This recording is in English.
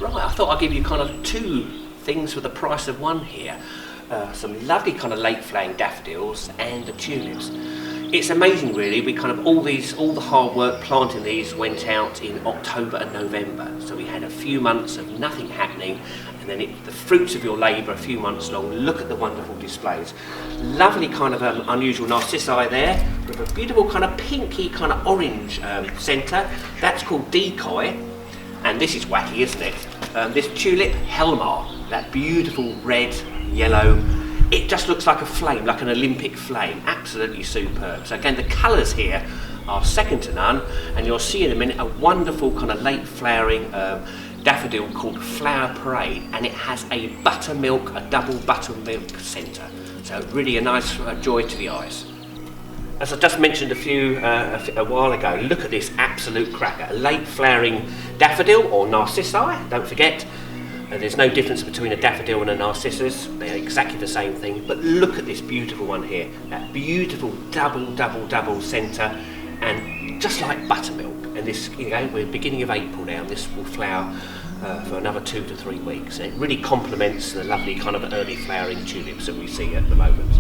Right, I thought I'd give you kind of two things for the price of one here. Some lovely kind of late flowering daffodils and the tulips. It's amazing really, we kind of all the hard work planting these went out in October and November. So we had a few months of nothing happening, and then the fruits of your labour a few months long. Look at the wonderful displays. Lovely kind of unusual narcissi there, with a beautiful kind of pinky kind of orange centre. That's called decoy. And this is wacky, isn't it? This tulip Helmar, that beautiful red, yellow, it just looks like a flame, like an Olympic flame. Absolutely superb. So again, the colours here are second to none, and you'll see in a minute a wonderful kind of late flowering daffodil called Flower Parade, and it has a buttermilk, a double buttermilk centre. So really a nice joy to the eyes. As I just mentioned a while ago, look at this absolute cracker. A late flowering daffodil or narcissi, don't forget. There's no difference between a daffodil and a narcissus. They're exactly the same thing. But look at this beautiful one here. That beautiful double centre, and just like buttermilk. And this, we're beginning of April now, and this will flower for another 2 to 3 weeks. And it really complements the lovely kind of early flowering tulips that we see at the moment.